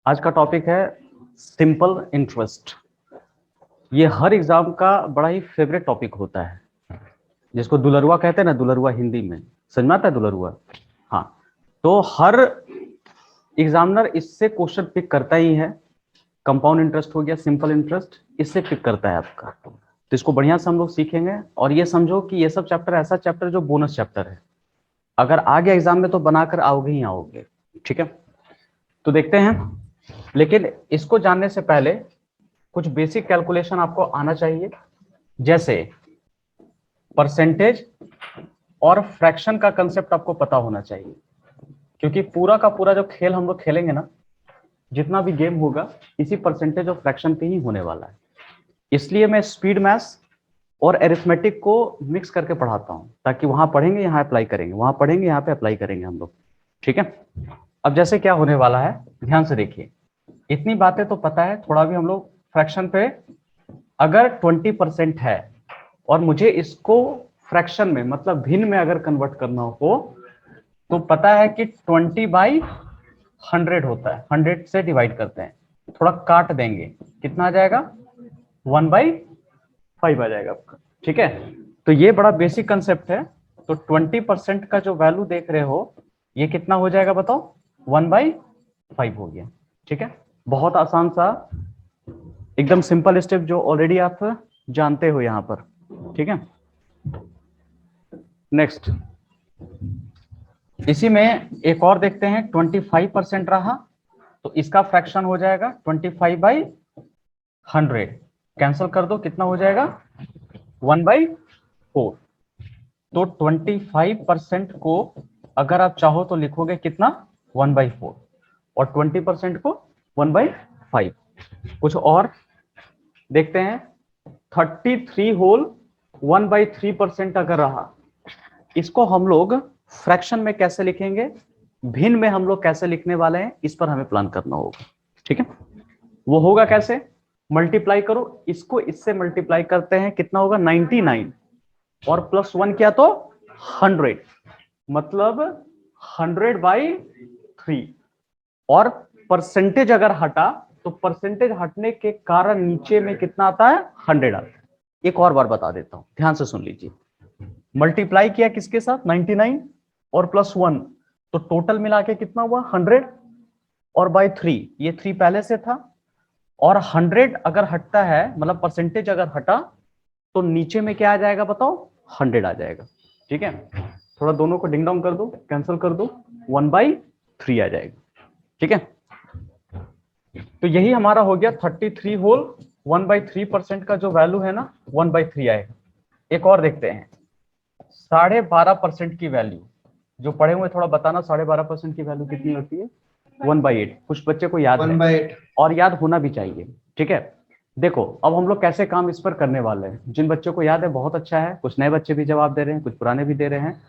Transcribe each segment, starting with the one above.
आज का टॉपिक है सिंपल इंटरेस्ट। ये हर एग्जाम का बड़ा ही फेवरेट टॉपिक होता है, जिसको दुलरुआ कहते हैं ना, दुलरुआ हिंदी में। समझ में आता है दुलरुआ? हाँ, तो हर एग्जामिनर इससे क्वेश्चन पिक करता ही है। कंपाउंड इंटरेस्ट हो गया, सिंपल इंटरेस्ट, इससे पिक करता है आपका। तो इसको बढ़िया से हम लोग सीखेंगे। और ये समझो कि ये सब चैप्टर ऐसा चैप्टर जो बोनस चैप्टर है, अगर आ गया एग्जाम में तो बनाकर आओगे ही आओगे। ठीक है, तो देखते हैं। लेकिन इसको जानने से पहले कुछ बेसिक कैलकुलेशन आपको आना चाहिए, जैसे परसेंटेज और फ्रैक्शन का कंसेप्ट आपको पता होना चाहिए। क्योंकि पूरा का पूरा जो खेल हम लोग खेलेंगे ना, जितना भी गेम होगा, इसी परसेंटेज और फ्रैक्शन पे ही होने वाला है। इसलिए मैं स्पीड मैथ्स और एरिथमेटिक को मिक्स करके पढ़ाता हूं, ताकि वहां पढ़ेंगे यहाँ अप्लाई करेंगे, वहां पढ़ेंगे यहाँ पे अप्लाई करेंगे हम लोग। ठीक है, अब जैसे क्या होने वाला है, ध्यान से देखिए। इतनी बातें तो पता है, थोड़ा भी हम लोग फ्रैक्शन पे, अगर 20% है और मुझे इसको फ्रैक्शन में मतलब भिन्न में अगर कन्वर्ट करना हो, तो पता है कि 20/100 होता है। 100 से डिवाइड करते हैं, थोड़ा काट देंगे, कितना आ जाएगा? 1/5 आ जाएगा आपका। ठीक है, तो ये बड़ा बेसिक कंसेप्ट है। तो 20% का जो वैल्यू देख रहे हो, ये कितना हो जाएगा बताओ? 1/5 हो गया। ठीक है, बहुत आसान सा एकदम सिंपल स्टेप जो ऑलरेडी आप जानते हो यहां पर। ठीक है, नेक्स्ट इसी में एक और देखते हैं। 25% रहा, तो इसका फ्रैक्शन हो जाएगा 25/100। कैंसिल कर दो, कितना हो जाएगा? 1/4। तो 25% को अगर आप चाहो तो लिखोगे कितना? 1/4, और 20% को 1/5। कुछ और देखते हैं। 33 होल 1/3% अगर रहा, इसको हम लोग फ्रैक्शन में कैसे लिखेंगे, भिन्न में हम लोग कैसे लिखने वाले हैं, इस पर हमें प्लान करना होगा। ठीक है, वो होगा कैसे? मल्टीप्लाई करो, इसको इससे मल्टीप्लाई करते हैं, कितना होगा? 99, और +1 क्या? तो 100, मतलब 100/3। और परसेंटेज अगर हटा, तो परसेंटेज हटने के कारण नीचे में कितना आता है? 100 आता है। एक और बार बता देता हूं, ध्यान से सुन लीजिए। मल्टीप्लाई किया किसके साथ? 99 और +1, तो टोटल मिला के कितना हुआ? 100, और बाय 3, ये 3 पहले से था। और 100 अगर हटता है, मतलब परसेंटेज अगर हटा, तो नीचे में क्या आ जाएगा बताओ? 100 आ जाएगा। ठीक है, थोड़ा दोनों को डिंग डोंग कर दो, कैंसिल कर दो, 1/3 आ जाएगा। ठीक है, तो यही हमारा हो गया 33 होल 1/3% का जो वैल्यू है ना, 1/3 आएगा। एक और देखते हैं, 12.5% की वैल्यू जो पढ़े हुए, थोड़ा बताना 12.5% की वैल्यू कितनी होती है? 1/8। कुछ बच्चे को याद है, 1/8 और याद होना भी चाहिए। ठीक है, देखो अब हम लोग कैसे काम इस पर करने वाले हैं। जिन बच्चों को याद है बहुत अच्छा है, कुछ नए बच्चे भी जवाब दे रहे हैं, कुछ पुराने भी दे रहे हैं,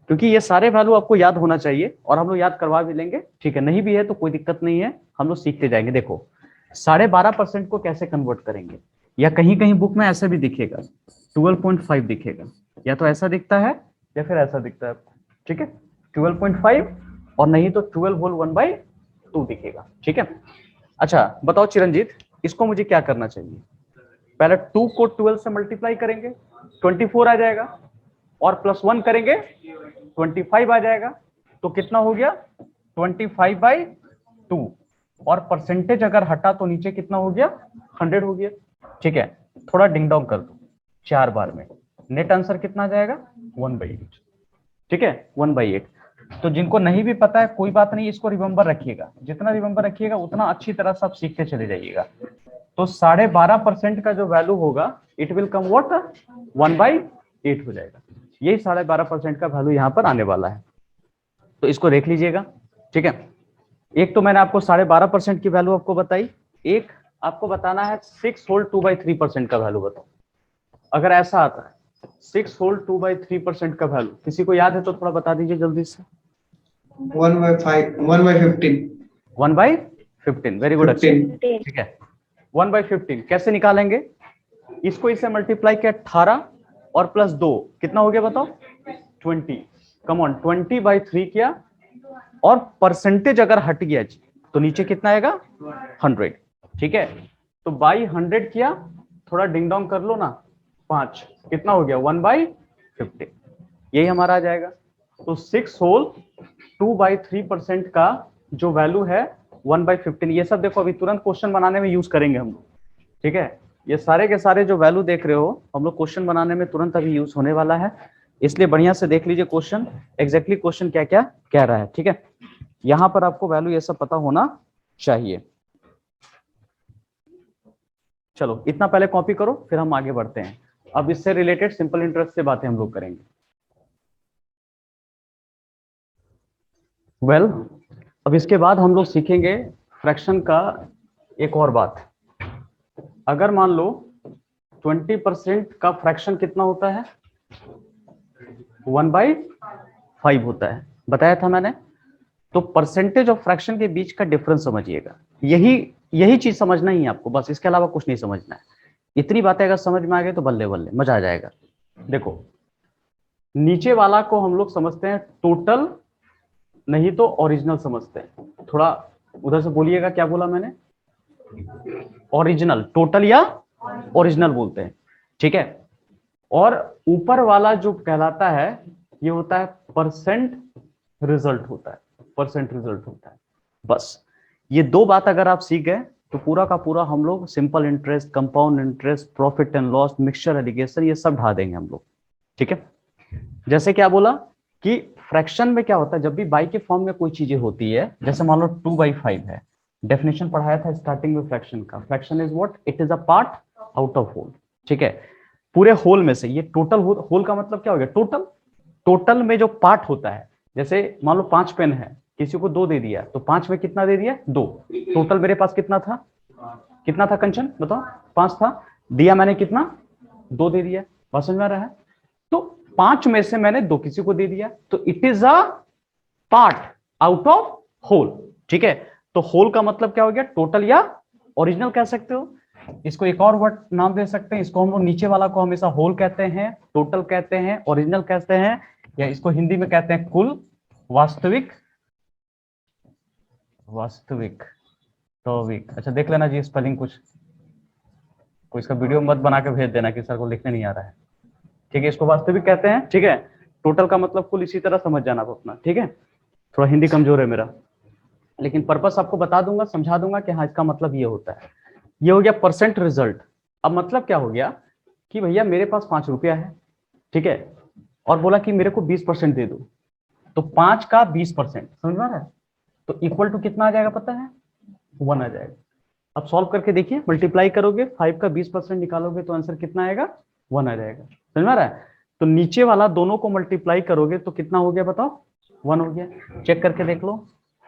क्योंकि ये सारे वैल्यू आपको याद होना चाहिए, और हम लोग याद करवा भी लेंगे। ठीक है, नहीं भी है तो कोई दिक्कत नहीं है, हम लोग सीखते जाएंगे। देखो 12.5% को कैसे कन्वर्ट करेंगे, या कहीं कहीं बुक में ऐसा भी दिखेगा, 12.5 दिखेगा, या तो ऐसा दिखता है या फिर ऐसा दिखता है आपको। ठीक है, 12.5, और नहीं तो 12 होल 1/2 दिखेगा। ठीक है, अच्छा बताओ चिरंजीत, इसको मुझे क्या करना चाहिए? पहले 2 को 12 से मल्टीप्लाई करेंगे, 24 आ जाएगा, और +1 करेंगे, 25 आ जाएगा। तो कितना हो गया? 25/2, और परसेंटेज अगर हटा तो नीचे कितना हो गया? 100 हो गया। ठीक है, थोड़ा डिंग डोंग कर दो 4 बार में, नेट आंसर कितना आ जाएगा? 1/8। ठीक है, 1/8। तो जिनको नहीं भी पता है कोई बात नहीं, इसको रिमेंबर रखिएगा, जितना रिमेंबर रखिएगा उतना अच्छी तरह से आप सीखते चले जाइएगा। तो 12.5% का जो वैल्यू होगा, इट विल कम व्हाट? 1/8 हो जाएगा। यही 12.5% का वैल्यू यहाँ पर आने वाला है, तो इसको देख लीजिएगा। ठीक है, एक तो मैंने आपको 12.5% की वैल्यू आपको बताई, एक आपको बताना है 6 होल 2/3% का वैल्यू बताओ। अगर ऐसा आता है 6 होल 2/3% का वैल्यू, किसी को याद है तो थोड़ा बता दीजिए जल्दी से। 1/5 1/15 1/15, वेरी गुड। अच्छा, 15 ठीक है, 1/15 कैसे निकालेंगे? इसको इससे मल्टीप्लाई किया 18, और +2 कितना हो गया बताओ? 20। कम ऑन, 20/3 किया, और परसेंटेज अगर हट गया जी, तो नीचे कितना आएगा 100, ठीक है। तो बाई 100 किया, थोड़ा डिंग डोंग कर लो ना, 5 कितना हो गया 1/50, यही हमारा आ जाएगा। तो 6 होल 2/3% का जो वैल्यू है 1/15। ये सब देखो अभी तुरंत क्वेश्चन बनाने में यूज करेंगे हम लोग, ठीक है। ये सारे के सारे जो वैल्यू देख रहे हो हम लोग क्वेश्चन बनाने में तुरंत अभी यूज होने वाला है, इसलिए बढ़िया से देख लीजिए क्वेश्चन, एग्जैक्टली क्वेश्चन क्या क्या कह रहा है, ठीक है। यहां पर आपको वैल्यू ये सब पता होना चाहिए। चलो इतना पहले कॉपी करो, फिर हम आगे बढ़ते हैं। अब इससे रिलेटेड सिंपल इंटरेस्ट से बातें हम लोग करेंगे। वेल अब इसके बाद हम लोग सीखेंगे फ्रैक्शन का एक और बात। अगर मान लो 20% का फ्रैक्शन कितना होता है 1/5 होता है, बताया था मैंने। तो परसेंटेज ऑफ फ्रैक्शन के बीच का डिफरेंस समझिएगा, यही चीज समझना ही है आपको, बस इसके अलावा कुछ नहीं समझना है। इतनी बातें अगर समझ में आ गई तो बल्ले बल्ले मजा आ जाएगा। देखो नीचे वाला को हम लोग समझते हैं टोटल, नहीं तो ओरिजिनल समझते हैं। थोड़ा उधर से बोलिएगा, क्या बोला मैंने, ओरिजिनल, टोटल या ओरिजिनल बोलते हैं, ठीक है। और ऊपर वाला जो कहलाता है ये होता है परसेंट रिजल्ट होता है, परसेंट रिजल्ट होता है। बस ये दो बात अगर आप सीख गए तो पूरा का पूरा हम लोग simple interest, compound interest, profit and loss, mixture allegation, ये सब ढा देंगे हम लोग, ठीक है। जैसे क्या बोला कि फ्रैक्शन में क्या होता है, जब भी बाई के फॉर्म में कोई चीजें होती है, जैसे मान लो 2/5 है, डेफिनेशन पढ़ाया था स्टार्टिंग में फ्रैक्शन का, fraction is what, it is a part out of whole, ठीक है। पूरे होल में से ये टोटल होल का मतलब क्या हो गया, टोटल, टोटल में जो पार्ट होता है, जैसे मान लो 5 पेन है, किसी को 2 दे दिया, तो 5 में कितना दे दिया 2, टोटल मेरे पास कितना था, कितना था कंचन बताओ, 5 था, दिया मैंने कितना 2 दे दिया, बात समझ में आ रहा है। तो 5 में से मैंने 2 किसी को दे दिया, तो it is a part out of whole, ठीक है। तो होल का मतलब क्या हो गया, टोटल या ओरिजिनल कह सकते हो। इसको एक और वर्ड नाम दे सकते हैं, इसको हम लोग नीचे वाला को हमेशा होल कहते हैं, टोटल कहते हैं, ओरिजिनल कहते हैं, या इसको हिंदी में कहते हैं कुल, वास्तविक, वास्तविक, टॉविक। अच्छा देख लेना जी स्पेलिंग, कुछ कोई इसका वीडियो मत बना के भेज देना कि सर को लिखने नहीं आ रहा है, ठीक है। इसको वास्तविक कहते हैं, ठीक है। टोटल का मतलब कुल, इसी तरह समझ जाना आप अपना, ठीक है। थोड़ा हिंदी कमजोर है मेरा, लेकिन पर्पस आपको बता दूंगा, समझा दूंगा कि हाँ इसका मतलब ये होता है। ये हो गया परसेंट रिजल्ट। अब मतलब क्या हो गया कि भैया मेरे पास 5 रुपया है, ठीक है, और बोला कि मेरे को 20% दे दो, तो 5 का 20% समझ में आ रहा है, तो इक्वल टू कितना आ जाएगा पता है, 1 आ जाएगा। अब सॉल्व करके देखिए, मल्टीप्लाई करोगे, 5 का 20% निकालोगे तो आंसर कितना आएगा 1 आ जाएगा, समझ में आ रहा है। तो नीचे वाला दोनों को मल्टीप्लाई करोगे तो कितना हो गया बताओ, 1 हो गया। चेक करके देख लो,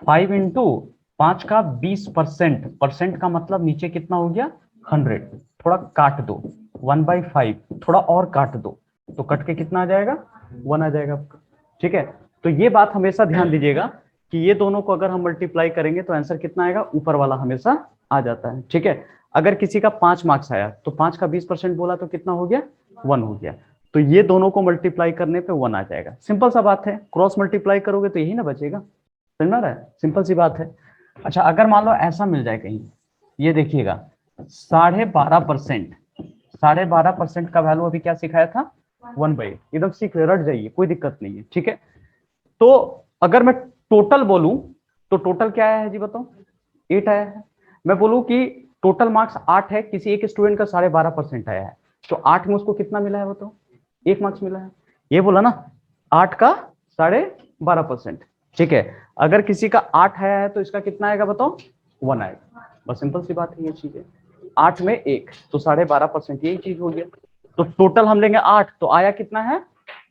5 इंटू 5 का 20%, परसेंट का मतलब नीचे कितना हो गया 100, थोड़ा काट दो, 1/5 थोड़ा और काट दो, तो कट के कितना आ जाएगा 1 आ जाएगा आपका, ठीक है। तो ये बात हमेशा ध्यान दीजिएगा कि ये दोनों को अगर हम मल्टीप्लाई करेंगे तो आंसर कितना आएगा, ऊपर वाला हमेशा आ जाता है, ठीक है। अगर किसी का 5 मार्क्स आया तो 5 का 20% बोला तो कितना हो गया 1 हो गया, तो ये दोनों को मल्टीप्लाई करने पे 1 आ जाएगा। सिंपल सा बात है, क्रॉस मल्टीप्लाई करोगे तो यही ना बचेगा, समझ में आ रहा है, सिंपल सी बात है। अच्छा अगर मान लो ऐसा मिल जाए कहीं, ये देखिएगा 12.5%, 12.5% का वैल्यू अभी क्या सिखाया था 1/8, एकदम सीख रट जाइए, कोई दिक्कत नहीं है, ठीक है। तो अगर मैं टोटल बोलूं तो टोटल क्या आया है जी बताओ, 8 आया है। मैं बोलूं कि टोटल मार्क्स 8 है, किसी एक स्टूडेंट का 12.5% आया है, तो 8 में उसको कितना मिला है बताओ, 1 मार्क्स मिला है, ये बोला ना 8 का 12.5%, ठीक है। अगर किसी का 8 आया है तो इसका कितना आएगा बताओ 1 आएगा, बस सिंपल सी बात है ये चीज है। 8 में 1 तो 12.5%, यही चीज हो गया। तो टोटल हम लेंगे 8, तो आया कितना है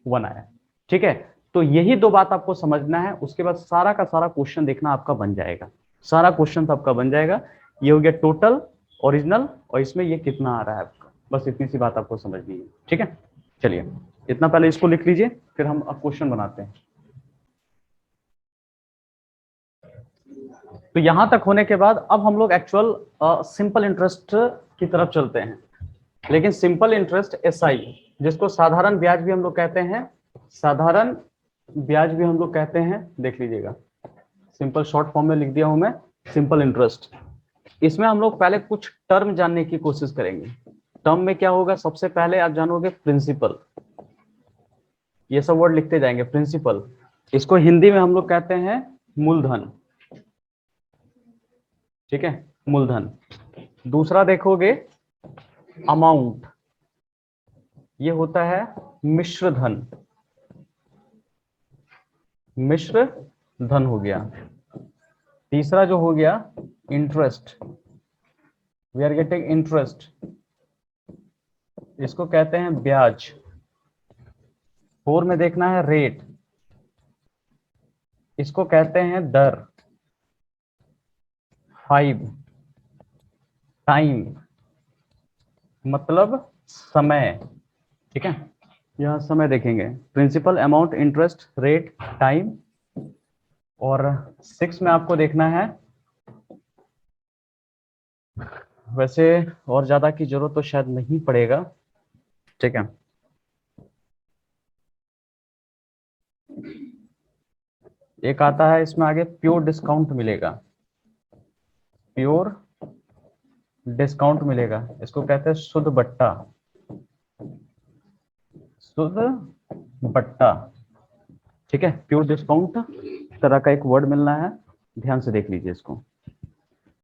1 आया, ठीक है। तो यही दो बात आपको समझना है, उसके बाद सारा का सारा क्वेश्चन देखना आपका बन जाएगा, सारा क्वेश्चन तो आपका बन जाएगा। ये हो गया टोटल, ओरिजिनल, और इसमें ये कितना आ रहा है आपका, बस इतनी सी बात आपको समझनी है, ठीक है। चलिए इतना पहले इसको लिख लीजिए, फिर हम अब क्वेश्चन बनाते हैं। तो यहां तक होने के बाद अब हम लोग एक्चुअल सिंपल इंटरेस्ट की तरफ चलते हैं। लेकिन सिंपल इंटरेस्ट SI, जिसको साधारण ब्याज भी हम लोग कहते हैं, साधारण ब्याज भी हम लोग कहते हैं, देख लीजिएगा, सिंपल शॉर्ट फॉर्म में लिख दिया हूं मैं सिंपल इंटरेस्ट। इसमें हम लोग पहले कुछ टर्म जानने की कोशिश करेंगे। टर्म में क्या होगा, सबसे पहले आप जानोगे प्रिंसिपल, ये सब वर्ड लिखते जाएंगे। प्रिंसिपल, इसको हिंदी में हम लोग कहते हैं मूलधन, ठीक है, मूलधन। दूसरा देखोगे अमाउंट, ये होता है मिश्र धन, मिश्र धन हो गया। तीसरा जो हो गया interest, we are getting interest, इसको कहते हैं ब्याज। 4 में देखना है रेट, इसको कहते हैं दर। 5 टाइम, मतलब समय, ठीक है, यह समय देखेंगे। Principal, amount, interest, rate, time. और 6 में आपको देखना है, वैसे और ज्यादा की जरूरत तो शायद नहीं पड़ेगा, ठीक है। एक आता है इसमें आगे प्योर डिस्काउंट मिलेगा, प्योर डिस्काउंट मिलेगा, इसको कहते हैं शुद्ध बट्टा, शुद्ध बट्टा, ठीक है। प्योर डिस्काउंट तरह का एक वर्ड मिलना है, ध्यान से देख लीजिए इसको।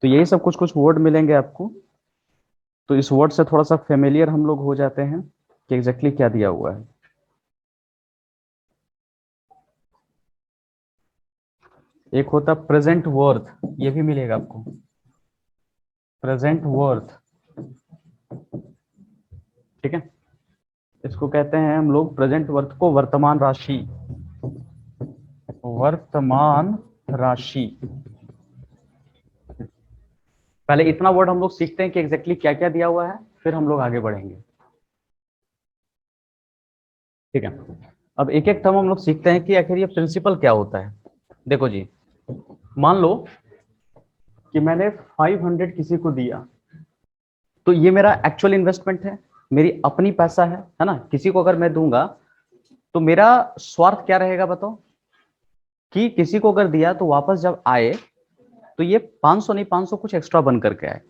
तो यही सब कुछ कुछ वर्ड मिलेंगे आपको, तो इस वर्ड से थोड़ा सा फेमिलियर हम लोग हो जाते हैं कि एग्जैक्टली क्या दिया हुआ है। एक होता प्रेजेंट वर्थ, ये भी मिलेगा आपको, प्रेजेंट वर्थ, ठीक है। इसको कहते हैं हम लोग प्रेजेंट वर्थ को वर्तमान राशि, वर्तमान राशि। पहले इतना वर्ड हम लोग सीखते हैं कि एग्जैक्टली क्या क्या दिया हुआ है, फिर हम लोग आगे बढ़ेंगे, ठीक है। अब एक एक टर्म हम लोग सीखते हैं कि आखिर ये प्रिंसिपल क्या होता है। देखो जी, मान लो कि मैंने 500 किसी को दिया, तो ये मेरा एक्चुअल इन्वेस्टमेंट है, मेरी अपनी पैसा है ना। किसी को अगर मैं दूंगा तो मेरा स्वार्थ क्या रहेगा बताओ, कि किसी को अगर दिया तो वापस जब आए तो ये 500 नहीं 500 कुछ एक्स्ट्रा बन करके आए,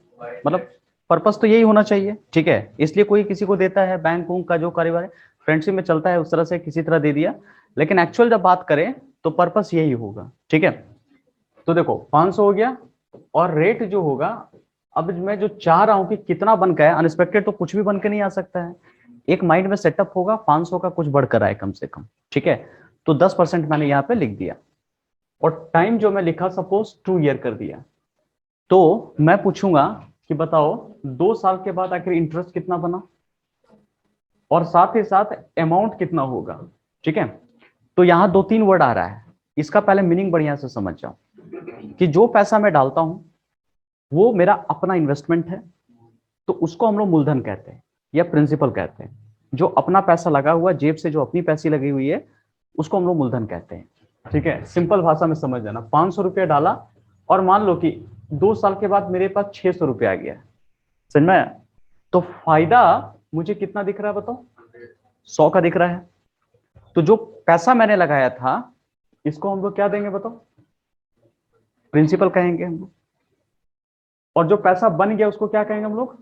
मतलब पर्पस तो यही होना चाहिए, ठीक है। इसलिए कोई किसी को देता है, बैंक का जो कारोबार है फ्रेंडशिप में चलता है उस तरह से किसी तरह दे दिया, लेकिन एक्चुअल जब बात करें तो पर्पस यही होगा, ठीक है। तो देखो 500 हो गया, और रेट जो होगा, अब मैं जो चाह रहा हूं कि कितना बन के आए, अनएक्सपेक्टेड तो कुछ भी बन के नहीं आ सकता है, एक माइंड में सेटअप होगा 500 का कुछ बढ़कर आए कम से कम, ठीक है। तो 10% मैंने यहाँ पे लिख दिया, और टाइम जो मैं लिखा सपोज 2 ईयर कर दिया। तो मैं पूछूंगा कि बताओ 2 साल के बाद आखिर इंटरेस्ट कितना बना, और साथ ही साथ अमाउंट कितना होगा, ठीक है। तो यहाँ 2-3 वर्ड आ रहा है, इसका पहले मीनिंग बढ़िया से समझ जाओ कि जो पैसा मैं डालता हूं वो मेरा अपना इन्वेस्टमेंट है, तो उसको हम लोग मूलधन कहते हैं या प्रिंसिपल कहते हैं। जो अपना पैसा लगा हुआ, जेब से जो अपनी पैसी लगी हुई है, उसको हम लोग मूलधन कहते हैं, ठीक है। सिंपल भाषा में समझ जाना, 500 रुपया डाला, और मान लो कि 2 साल के बाद मेरे पास 600 रुपया आ गया, समझ में आया? तो फायदा मुझे कितना दिख रहा है बताओ, 100 का दिख रहा है। तो जो पैसा मैंने लगाया था इसको हम लोग क्या देंगे बताओ, प्रिंसिपल कहेंगे हम लोग। और जो पैसा बन गया उसको क्या कहेंगे हम लोग,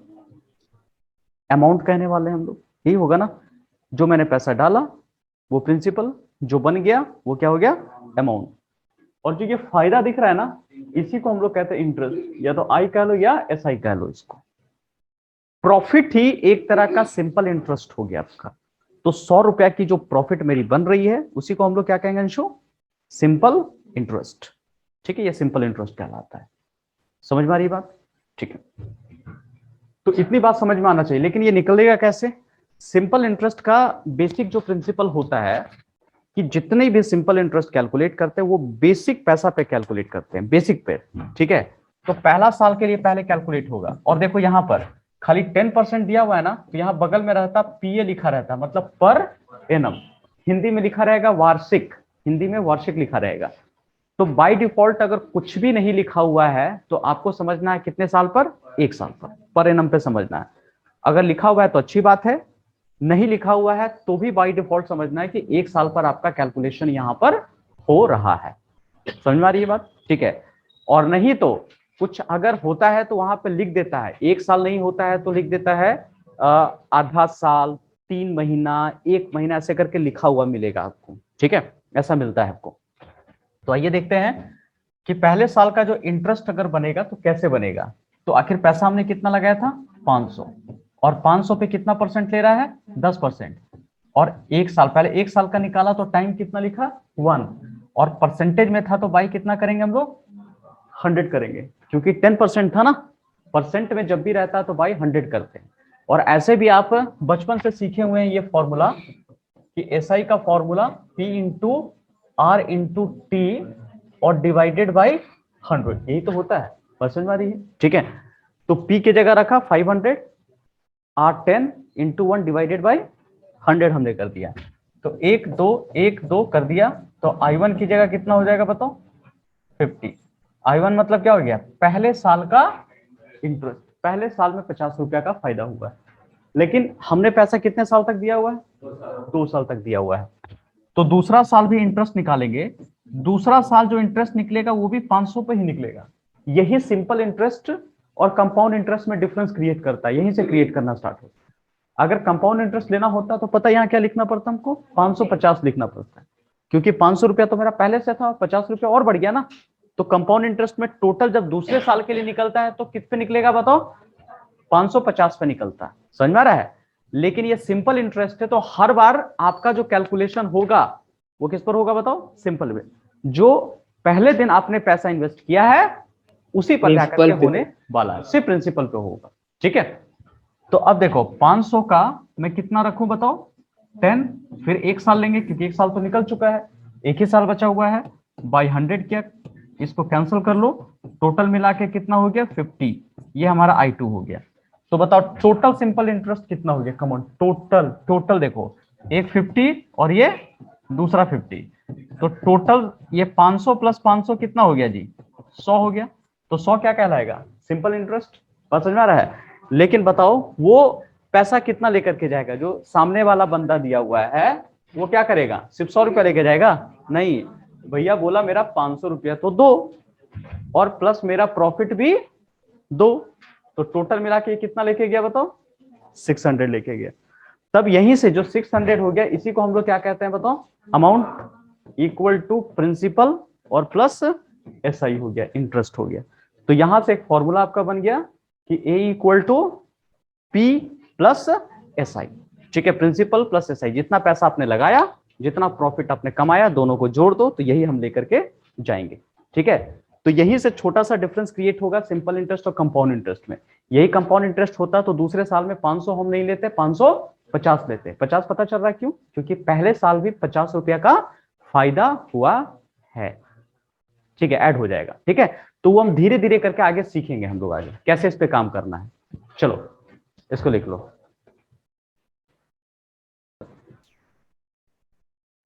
अमाउंट कहने वाले हैं हम लोग, यही होगा ना। जो मैंने पैसा डाला वो प्रिंसिपल, जो बन गया वो क्या हो गया, अमाउंट। और जो ये फायदा दिख रहा है ना, इसी को हम लोग कहते हैं इंटरेस्ट, या तो आई कह लो या एस आई कह लो इसको। प्रॉफिट ही एक तरह का सिंपल इंटरेस्ट हो गया आपका। तो 100 रुपया की जो प्रॉफिट मेरी बन रही है उसी को हम लोग क्या कहेंगे अंशु, सिंपल इंटरेस्ट, ठीक है। ये सिंपल इंटरेस्ट कहलाता है, समझ में आ रही बात, ठीक है। तो इतनी बात समझ में आना चाहिए, लेकिन ये निकलेगा कैसे। सिंपल इंटरेस्ट का बेसिक जो प्रिंसिपल होता है कि जितने भी सिंपल इंटरेस्ट कैलकुलेट करते हैं वो बेसिक पैसा पे कैलकुलेट करते हैं, बेसिक पे, ठीक है। तो पहला साल के लिए पहले कैलकुलेट होगा, और देखो यहां पर खाली 10% दिया हुआ है ना, तो यहां बगल में रहता पीए लिखा रहता, मतलब पर एनम, हिंदी में लिखा रहेगा वार्षिक, हिंदी में वार्षिक लिखा रहेगा। तो बाय डिफॉल्ट अगर कुछ भी नहीं लिखा हुआ है तो आपको समझना है कितने साल पर, 1 साल पर एनम पे समझना है। अगर लिखा हुआ है तो अच्छी बात है, नहीं लिखा हुआ है तो भी बाय डिफॉल्ट समझना है कि 1 साल पर आपका कैलकुलेशन यहां पर हो रहा है। समझ में आ रही है बात, ठीक है। और नहीं तो कुछ अगर होता है तो वहां पे लिख देता है, 1 साल नहीं होता है तो लिख देता है आधा साल, 3 महीना, 1 महीना, ऐसे करके लिखा हुआ मिलेगा आपको। ठीक है, ऐसा मिलता है आपको। तो आइए देखते हैं कि पहले साल का जो इंटरेस्ट अगर बनेगा तो कैसे बनेगा। तो आखिर पैसा हमने कितना लगाया था 500, और 500 पे कितना परसेंट ले रहा है 10%, और 1 साल, पहले 1 साल का निकाला तो टाइम कितना लिखा 1, और परसेंटेज में था तो बाई कितना करेंगे हम लोग 100 करेंगे, क्योंकि 10% था ना, परसेंट में जब भी रहता है तो बाई 100 करते हैं। और ऐसे भी आप बचपन से सीखे हुए हैं ये फॉर्मूला कि एसआई का formula P into R into T और डिवाइडेड बाई 100, यही तो होता है, बस समझ में आ रही है। ठीक है, तो P की जगह रखा 500, R 10 इंटू 1 डिवाइडेड बाई 100 हमने कर दिया। तो 1 2 1 2 कर दिया, तो I1 की जगह कितना हो जाएगा बताओ 50। I1 मतलब क्या हो गया, पहले साल का इंटरेस्ट, पहले साल में 50 रुपया का फायदा हुआ है। लेकिन हमने पैसा कितने साल तक दिया हुआ है 2 साल तक दिया हुआ है। तो दूसरा साल भी इंटरेस्ट निकालेंगे, दूसरा साल जो इंटरेस्ट निकलेगा वो भी 500 पे ही निकलेगा। यही सिंपल इंटरेस्ट और कंपाउंड इंटरेस्ट में डिफरेंस क्रिएट करता है, यहीं से क्रिएट करना स्टार्ट होता है। अगर कंपाउंड इंटरेस्ट लेना होता तो पता यहाँ क्या लिखना पड़ता हमको 550 लिखना पड़ता है, क्योंकि 500 रुपया तो मेरा पहले से था, 50 रुपया और बढ़ गया ना। तो कंपाउंड इंटरेस्ट में टोटल जब दूसरे साल के लिए निकलता है तो कित पे निकलेगा बताओ 550 पे निकलता है, समझ में आ रहा है। लेकिन ये सिंपल इंटरेस्ट है तो हर बार आपका जो कैलकुलेशन होगा वो किस पर होगा बताओ, सिंपल में। जो पहले दिन आपने पैसा इन्वेस्ट किया है उसी पर जाकर के होने वाला है, सिर्फ प्रिंसिपल पे होगा। ठीक है, तो अब देखो 500 का मैं कितना रखूं बताओ 10, फिर 1 साल लेंगे क्योंकि 1 साल तो निकल चुका है, 1 ही साल बचा हुआ है, बाई 100 किया, इसको कैंसिल कर लो, टोटल मिला के कितना हो गया 50, ये हमारा I2 हो गया। तो बताओ टोटल सिंपल इंटरेस्ट कितना हो गया, कमॉन टोटल देखो, एक 50 और ये दूसरा 50, तो टोटल ये 500 प्लस 500 कितना हो गया जी 100 हो गया। तो 100 क्या कहलाएगा सिंपल इंटरेस्ट, बात समझ में आ रहा है। लेकिन बताओ वो पैसा कितना लेकर के जाएगा, जो सामने वाला बंदा दिया हुआ है वो क्या करेगा, सिर्फ 100 रुपया लेके जाएगा, नहीं भैया बोला मेरा 500 रुपया तो दो और प्लस मेरा प्रॉफिट भी दो, तो टोटल मिला के कितना लेके गया बताओ 600 लेके गया। तब यहीं से जो 600 हो गया इसी को हम लोग क्या कहते हैं बताओ, अमाउंट इक्वल टू प्रिंसिपल और प्लस SI हो गया, इंटरेस्ट हो गया। तो यहां से एक फॉर्मूला आपका बन गया कि A equal to P plus SI। ठीक है, प्रिंसिपल प्लस SI, जितना पैसा आपने लगाया जितना प्रॉफिट आपने कमाया दोनों को जोड़ दो तो यही हम लेकर के जाएंगे। ठीक है, तो यही से छोटा सा डिफरेंस क्रिएट होगा सिंपल इंटरेस्ट और कंपाउंड इंटरेस्ट में। यही कंपाउंड इंटरेस्ट होता तो दूसरे साल में 500 हम नहीं लेते, 550 लेते। 50 पता चल रहा है क्यों, क्योंकि पहले साल भी 50 रुपया का फायदा हुआ है। ठीक है, ऐड हो जाएगा। ठीक है, तो वो हम धीरे धीरे करके आगे सीखेंगे हम लोग आगे कैसे इस पे काम करना है। चलो इसको लिख लो।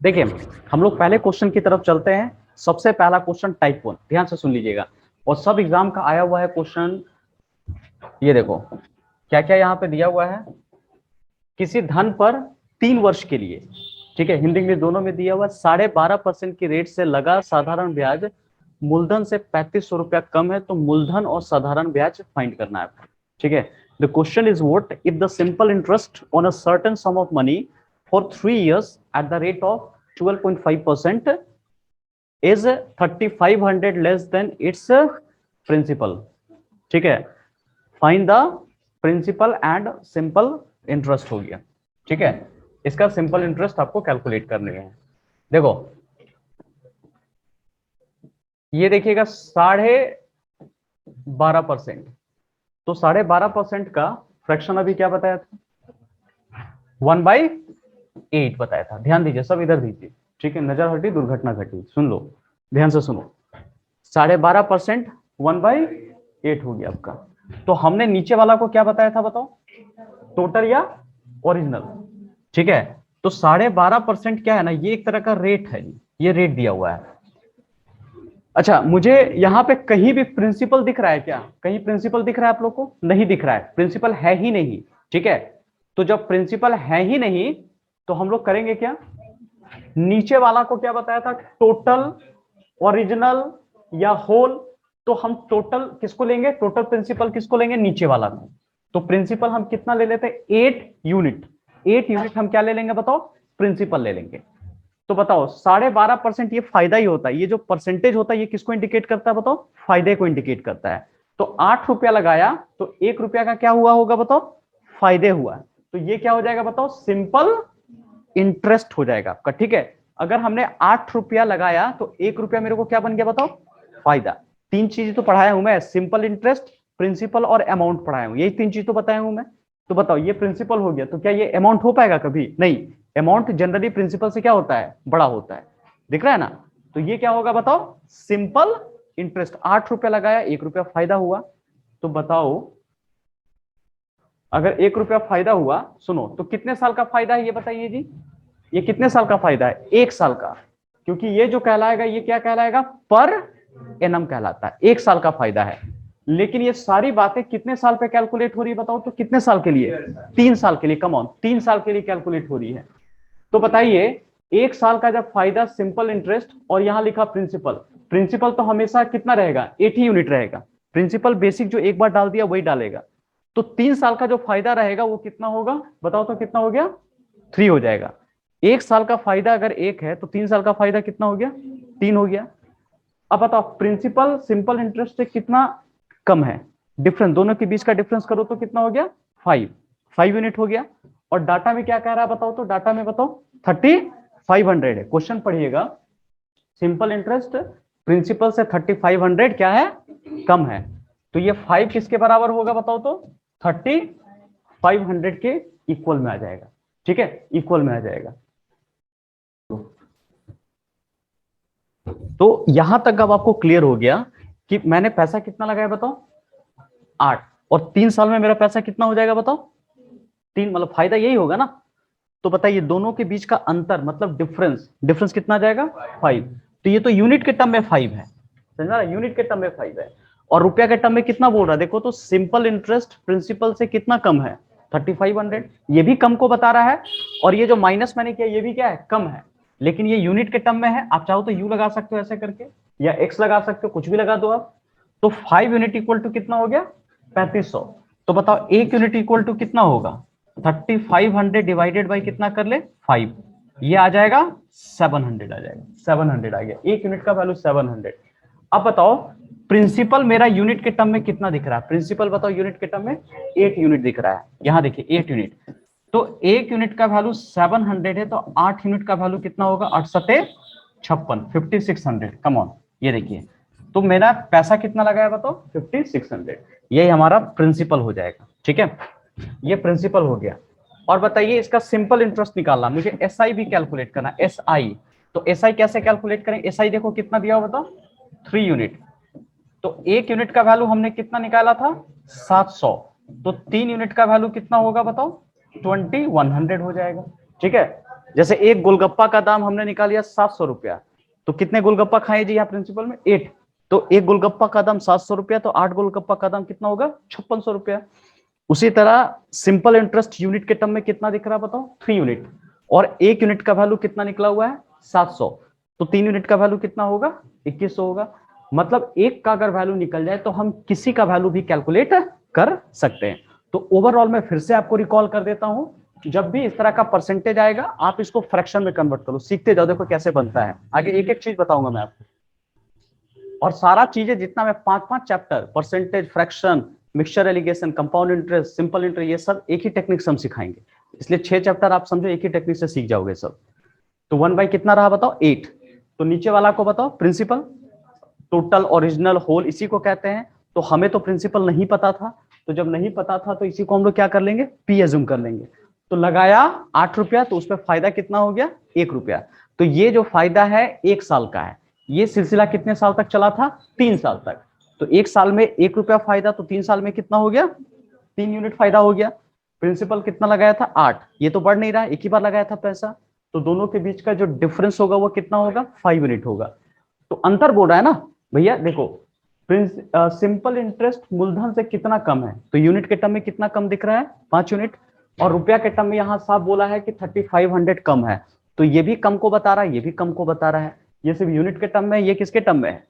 देखिए हम लोग पहले क्वेश्चन की तरफ चलते हैं। सबसे पहला क्वेश्चन टाइप 1, ध्यान से सुन लीजिएगा, और सब एग्जाम का आया हुआ है क्वेश्चन। ये देखो क्या क्या यहाँ पे दिया हुआ है, किसी धन पर 3 वर्ष के लिए, ठीक है, हिंदी इंग्लिश दोनों में दिया हुआ, 12.5% की रेट से लगा साधारण ब्याज मूलधन से 3500 रुपया कम है, तो मूलधन और साधारण ब्याज फाइंड करना है। ठीक है, the question is what if the simple interest on a certain some of money for 3 years at the rate of 12.5% is 3500 less than its principal. ठीक है, find the principal and simple interest हो गया। ठीक है, इसका simple interest आपको calculate करने है। देखो ये देखिएगा 12.5%, तो 12.5% का फ्रैक्शन अभी क्या बताया था 1/8 बताया था। ध्यान दीजिए सब, इधर दीजिए। ठीक है, नजर हटी दुर्घटना घटी, सुन लो ध्यान से सुनो। 12.5% 1/8 हो गया आपका। तो हमने नीचे वाला को क्या बताया था बताओ, टोटल या ओरिजिनल। ठीक है, तो 12.5% क्या है ना, ये एक तरह का रेट है, ये रेट दिया हुआ है। अच्छा मुझे यहाँ पे कहीं भी प्रिंसिपल दिख रहा है क्या, कहीं प्रिंसिपल दिख रहा है आप लोग को, नहीं दिख रहा है, प्रिंसिपल है ही नहीं। ठीक है, तो जब प्रिंसिपल है ही नहीं तो हम लोग करेंगे क्या, नीचे वाला को क्या बताया था, टोटल, ओरिजिनल या होल, तो हम टोटल किसको लेंगे, टोटल प्रिंसिपल किसको लेंगे, नीचे वाला को। तो प्रिंसिपल हम कितना ले लेते हैं, 8 यूनिट। 8 यूनिट हम क्या ले लेंगे बताओ, प्रिंसिपल ले लेंगे। तो बताओ 12.5% ये फायदा ही होता है। ये जो परसेंटेज होता है ये किसको इंडिकेट करता है बताओ, फायदे को इंडिकेट करता है। तो 8 रुपया लगाया तो 1 रुपया का क्या हुआ होगा बताओ, फायदे हुआ। तो ये क्या हो जाएगा बताओ, सिंपल इंटरेस्ट हो जाएगा आपका। ठीक है, अगर हमने 8 रुपया लगाया तो 1 रुपया मेरे को क्या बन गया बताओ, फायदा। 3 चीजें तो पढ़ाया हूं मैं, सिंपल इंटरेस्ट, प्रिंसिपल और अमाउंट पढ़ाया हूं, यही 3 चीज तो बताया हूं मैं। तो बताओ ये प्रिंसिपल हो गया, तो क्या ये अमाउंट हो पाएगा कभी नहीं। अमाउंट जनरली प्रिंसिपल से क्या होता है, बड़ा होता है, दिख रहा है ना। तो ये क्या होगा बताओ, सिंपल इंटरेस्ट। 8 रुपया लगाया, 1 रुपया फायदा हुआ। तो बताओ अगर 1 रुपया फायदा हुआ, सुनो, तो कितने साल का फायदा है ये बताइए जी, ये कितने साल का फायदा है, 1 साल का। क्योंकि ये जो कहलाएगा ये क्या कहलाएगा, पर एनम कहलाता है, 1 साल का फायदा है। लेकिन ये सारी बातें कितने साल पे कैलकुलेट हो रही है बताओ, तो कितने साल के लिए, 3 साल के लिए। कम ऑन, 3 साल के लिए कैलकुलेट हो रही है। तो बताइए 1 साल का जब फायदा सिंपल इंटरेस्ट और यहां लिखा प्रिंसिपल, प्रिंसिपल तो हमेशा कितना रहेगा, 80 यूनिट रहेगा। प्रिंसिपल बेसिक जो एक बार डाल दिया वही डालेगा। तो 3 साल का जो फायदा रहेगा वो कितना होगा बताओ, तो कितना हो गया, 3 हो जाएगा। 1 साल का फायदा अगर 1 है तो 3 साल का फायदा कितना हो गया, 3 हो गया। अब बताओ प्रिंसिपल सिंपल इंटरेस्ट से कितना कम है, डिफरेंस, दोनों के बीच का डिफरेंस करो तो कितना हो गया, 5 यूनिट हो गया। और डाटा में क्या कह रहा है बताओ, तो डाटा में बताओ 3500 है। क्वेश्चन पढ़िएगा, सिंपल इंटरेस्ट प्रिंसिपल से 3500 क्या है, कम है। तो ये 5 किसके बराबर होगा बताओ, तो 3500 के इक्वल में आ जाएगा। ठीक है, इक्वल में आ जाएगा। तो यहां तक अब आपको क्लियर हो गया कि मैंने पैसा कितना लगाया बताओ, 8, और 3 साल में मेरा पैसा कितना हो जाएगा बताओ, 3, मतलब फायदा यही होगा ना। तो बताइए दोनों के बीच का अंतर मतलब डिफरेंस कितना आ जाएगा, 5। तो ये तो यूनिट के टर्म में 5 है, समझा, यूनिट के टर्म में 5 है। और रुपया के टर्म में कितना बोल रहा है देखो, तो सिंपल इंटरेस्ट प्रिंसिपल से कितना कम है, 3500। ये भी कम को बता रहा है, और ये जो माइनस मैंने किया ये भी क्या है, कम है। लेकिन ये यूनिट के टर्म में है, आप चाहो तो यू लगा सकते हो ऐसे करके, या एक्स लगा सकते हो, कुछ भी लगा दो आप। तो 5 यूनिट इक्वल टू कितना हो गया, 3500। तो बताओ 1 यूनिट इक्वल टू कितना होगा, 3500 डिवाइडेड बाई कितना कर ले, 5, ये आ जाएगा 700 आ जाएगा, 700 आ गया, 1 यूनिट का वैल्यू 700। अब बताओ प्रिंसिपल मेरा यूनिट के टर्म में कितना दिख रहा है, प्रिंसिपल बताओ यूनिट के टर्म में 8 यूनिट दिख रहा है, यहां देखिए 8 यूनिट। तो 1 यूनिट का वैल्यू 700 है, तो 8 यूनिट का वैल्यू कितना होगा, 8 सते 56, 5600। कम ऑन, ये देखिए, तो मेरा पैसा कितना लगाया बताओ, 5600, यही हमारा प्रिंसिपल हो जाएगा। ठीक है, ये प्रिंसिपल हो गया। और बताइए इसका सिंपल इंटरेस्ट निकालना, मुझे एसआई भी कैलकुलेट करना, एसआई। तो एसआई कैसे कैलकुलेट करें, एसआई देखो कितना दिया हो बताओ, 3 यूनिट। तो 1 यूनिट का वैल्यू हमने कितना निकाला था, 700। तो 3 यूनिट का वैल्यू कितना होगा बताओ, 2100 हो जाएगा। ठीक है, जैसे एक गोलगप्पा का दाम हमने निकाल लिया 700 रुपया, तो कितने गोलगप्पा खाए जी यहाँ प्रिंसिपल में, 8। तो एक गोलगप्पा का दाम 700 रुपया, तो 8 गोलगप्पा का दाम कितना होगा, 5600 रुपया। उसी तरह सिंपल इंटरेस्ट यूनिट के टर्म में कितना दिख रहा है बताओ, 3 यूनिट, और 1 यूनिट का वैल्यू कितना निकला हुआ है, 700। तो 3 यूनिट का वैल्यू कितना होगा, 2100 होगा। मतलब एक का अगर वैल्यू निकल जाए तो हम किसी का वैल्यू भी कैलकुलेट कर सकते हैं। तो ओवरऑल मैं फिर से आपको रिकॉल कर देता हूं, जब भी इस तरह का परसेंटेज आएगा आप इसको फ्रैक्शन में कन्वर्ट करो, सीखते जाओ, देखो कैसे बनता है। आगे एक एक चीज बताऊंगा मैं आपको, और सारा चीजें जितना मैं 5 chapter, percentage, fraction, mixture allegation, compound interest, simple interest, ये सब एक ही टेक्निक से हम सिखाएंगे। इसलिए 6 चैप्टर आप समझो एक ही टेक्निक से सीख जाओगे सब। तो 1 बाई कितना रहा बताओ, 8। तो नीचे वाला को बताओ प्रिंसिपल, टोटल, ओरिजिनल, होल, इसी को कहते हैं। तो हमें तो प्रिंसिपल नहीं पता था, तो जब नहीं पता था तो इसी को हम लोग क्या कर लेंगे, पी एज्यूम कर लेंगे। तो लगाया 8 रुपया, तो उसमें फायदा कितना हो गया, 1 रुपया। तो ये जो फायदा है 1 साल का है। ये सिलसिला कितने साल तक चला था, 3 साल तक। तो 1 साल में 1 रुपया फायदा, तो 3 साल में कितना हो गया, 3 यूनिट फायदा हो गया। प्रिंसिपल कितना लगाया था, 8, ये तो बढ़ नहीं रहा, एक ही बार लगाया था पैसा। तो दोनों के बीच का जो डिफरेंस होगा वो कितना होगा, 5 यूनिट होगा। तो अंतर बोल रहा है ना भैया, देखो सिंपल इंटरेस्ट मूलधन से कितना कम है, तो यूनिट के टर्म में कितना कम दिख रहा है, 5 यूनिट। और रुपया के टर्म में यहां साफ बोला है कि 3500 कम है, तो ये भी कम को बता रहा है, ये भी कम को बता रहा है। ये सिर्फ यूनिट के टर्म में, ये किसके टर्म में है,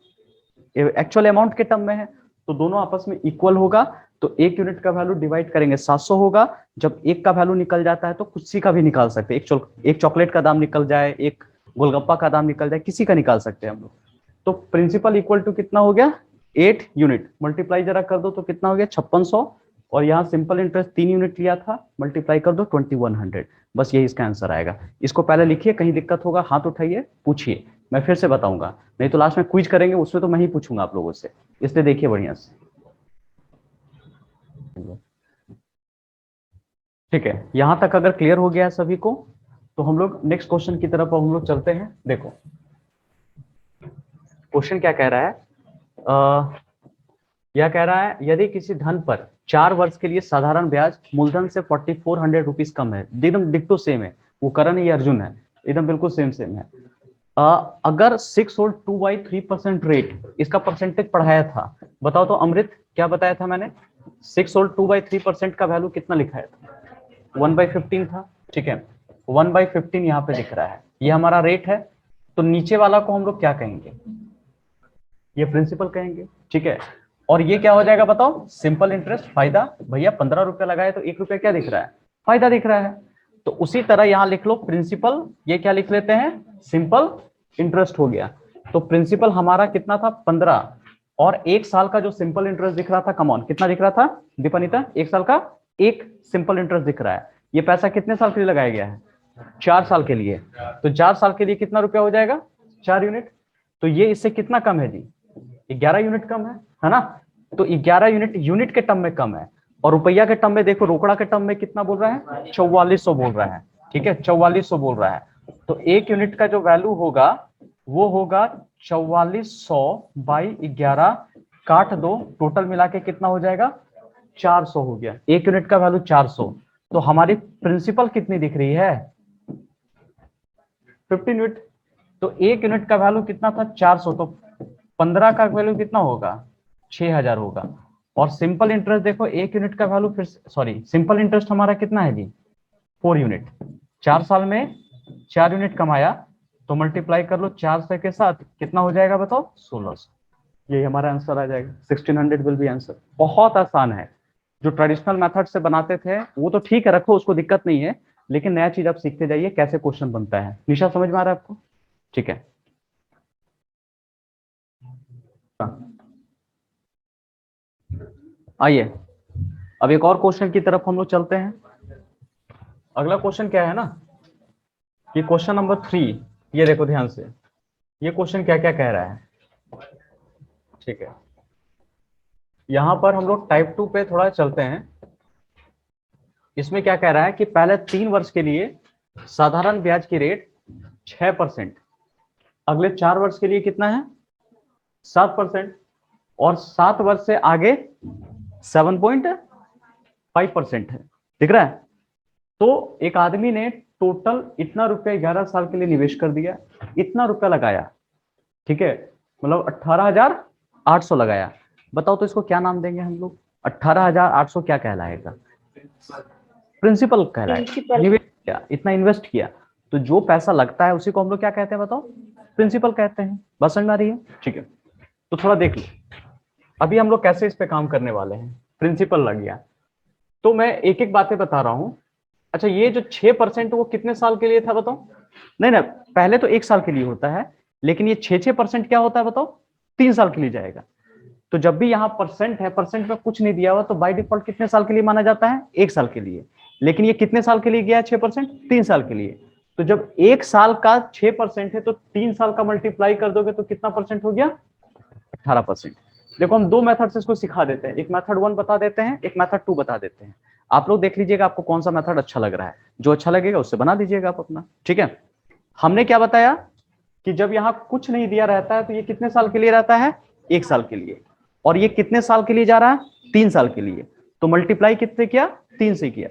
एक्चुअल अमाउंट के टर्म में है, तो दोनों आपस में इक्वल होगा, तो एक यूनिट का वैल्यू डिवाइड करेंगे 700 होगा। जब एक का वैल्यू निकल जाता है तो किसी का भी निकाल सकते हैं, एक चॉकलेट का दाम निकल जाए, एक गोलगप्पा का दाम निकल जाए, किसी का निकाल सकते हैं हम लोग। तो प्रिंसिपल इक्वल टू कितना हो गया 8 यूनिट, मल्टीप्लाई जरा कर दो तो कितना हो गया 5600, और यहाँ सिंपल इंटरेस्ट 3 यूनिट लिया था, मल्टीप्लाई कर दो 2100, बस यही इसका आंसर आएगा। इसको पहले लिखिए, कहीं दिक्कत होगा हाथ उठाइए पूछिए, मैं फिर से बताऊंगा, नहीं तो लास्ट में क्विज करेंगे उसमें तो मैं ही पूछूंगा आप लोगों से, इसलिए देखिए बढ़िया से। ठीक है, यहां तक अगर क्लियर हो गया है सभी को, तो हम लोग नेक्स्ट क्वेश्चन की तरफ हम लोग चलते हैं। देखो क्वेश्चन क्या कह रहा है, यह कह रहा है यदि किसी धन पर 4 वर्ष के लिए साधारण ब्याज मूलधन से 4400 रुपीज कम है, एकदम डिक्टो सेम है, वो करण ये अर्जुन है, एकदम बिल्कुल सेम सेम है। अगर 6 और 2/3% रेट, इसका परसेंटेज पढ़ाया था, बताओ तो अमृत क्या बताया था मैंने, 6 और 2/3% का वैल्यू कितना लिखाया था, 1/15 था। ठीक है, 1/15 यहाँ पे दिख रहा है, ये हमारा रेट है, तो नीचे वाला को हम लोग क्या कहेंगे, ये प्रिंसिपल कहेंगे। ठीक है, और ये क्या हो जाएगा बताओ, सिंपल इंटरेस्ट फायदा, भैया 15 रुपया लगाए तो 1 रुपया क्या दिख रहा है, फायदा दिख रहा है। तो उसी तरह यहां लिख लो प्रिंसिपल, ये क्या लिख लेते हैं, सिंपल इंटरेस्ट हो गया। तो प्रिंसिपल हमारा कितना था 15, और 1 साल का जो सिंपल इंटरेस्ट दिख रहा था, कमॉन कितना दिख रहा था दीपनीता, 1 साल का 1 सिंपल इंटरेस्ट दिख रहा है। ये पैसा कितने साल के लिए लगाया गया है, 4 साल के लिए, तो 4 साल के लिए कितना रुपया हो जाएगा 4 यूनिट, तो ये इससे कितना कम है जी, 11 यूनिट कम है ना। तो 11 यूनिट यूनिट के टर्म में कम है, और रुपया के टर्म में देखो, रोकड़ा के टर्म में कितना बोल रहा है 4400 बोल रहा है। ठीक है, 4400 बोल रहा है, तो 1 यूनिट का जो वैल्यू होगा वो होगा 4400 बाई 11, काट दो, टोटल मिला के कितना हो जाएगा 400 हो गया, 1 यूनिट का वैल्यू 400। तो हमारी प्रिंसिपल कितनी दिख रही है 15 यूनिट, तो 1 यूनिट का वैल्यू कितना था 400, तो 15 का वैल्यू कितना होगा 6000 होगा। और सिंपल इंटरेस्ट देखो 1 यूनिट का वैल्यू, फिर सॉरी सिंपल इंटरेस्ट हमारा कितना है जी 4 यूनिट, 4 साल में 4 यूनिट कमाया, तो मल्टीप्लाई कर लो 400 के साथ, कितना हो जाएगा बताओ 1600, यही हमारा आंसर आ जाएगा, 1600 विल बी आंसर। बहुत आसान है, जो ट्रेडिशनल मेथड से बनाते थे वो तो ठीक है, रखो उसको, दिक्कत नहीं है, लेकिन नया चीज आप सीखते जाइए कैसे क्वेश्चन बनता है। निशा समझ में आ रहा है आपको, ठीक है। आइए अब एक और क्वेश्चन की तरफ हम लोग चलते हैं। अगला क्वेश्चन क्या है ना, ये क्वेश्चन नंबर 3, ये देखो ध्यान से, ये क्वेश्चन क्या क्या कह रहा है। ठीक है, यहां पर हम लोग टाइप 2 पे थोड़ा चलते हैं। इसमें क्या कह रहा है कि पहले 3 वर्ष के लिए साधारण ब्याज की रेट 6%, अगले 4 वर्ष के लिए कितना है 7%, और 7 वर्ष से आगे 7.5% है, दिख रहा है। तो एक आदमी ने टोटल इतना रुपया 11 साल के लिए निवेश कर दिया, इतना रुपया लगाया, ठीक है, मतलब 18,800 लगाया। बताओ तो इसको क्या नाम देंगे हम लोग, 18,800 क्या कहलाएगा, प्रिंसिपल कहलाएगा, निवेश किया, इतना इन्वेस्ट किया, तो जो पैसा लगता है उसी को हम लोग क्या कहते हैं बताओ, प्रिंसिपल कहते हैं। बस समझ में आ रही है, ठीक है। तो थोड़ा देख लो अभी हम लोग कैसे इस पे काम करने वाले हैं। प्रिंसिपल लग गया, तो मैं एक एक बातें बता रहा हूं। अच्छा, ये जो 6% वो कितने साल के लिए था बताओ, नहीं ना, पहले तो 1 साल के लिए होता है, लेकिन ये 6% क्या होता है बताओ, 3 साल के लिए जाएगा। तो जब भी यहाँ परसेंट है, परसेंट में कुछ नहीं दिया हुआ, तो बाय डिफॉल्ट कितने साल के लिए माना जाता है 1 साल के लिए, लेकिन ये कितने साल के लिए गया 6%, 3 साल के लिए। तो जब 1 साल का 6% है, तो 3 साल का मल्टीप्लाई कर दोगे तो कितना परसेंट हो गया 18%। देखो हम 2 मेथड से इसको सिखा देते हैं, एक मेथड 1 बता देते हैं, एक मेथड 2 बता देते हैं। आप लोग देख लीजिएगा आपको कौन सा मेथड अच्छा लग रहा है, जो अच्छा लगेगा उससे बना दीजिएगा आप अपना, ठीक है। हमने क्या बताया कि जब यहाँ कुछ नहीं दिया रहता है तो ये कितने साल के लिए रहता है 1 साल के लिए, और ये कितने साल के लिए जा रहा है 3 साल के लिए, तो मल्टीप्लाई कितने किया 3 से किया,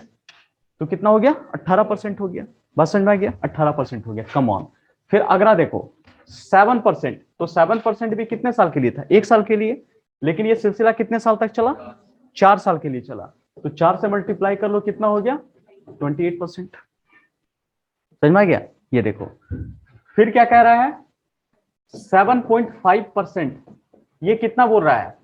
तो कितना हो गया 18% हो गया। बस समझ में आ गया, 18% हो गया, कम ऑन। फिर अगला देखो 7%, तो 7% भी कितने साल के लिए था 1 साल के लिए, लेकिन ये सिलसिला कितने साल तक चला 4 साल के लिए चला, तो 4 से मल्टीप्लाई कर लो कितना हो गया 28%। समझ में आ गया, ये देखो। फिर क्या कह रहा है 7.5%, ये कितना बोल रहा है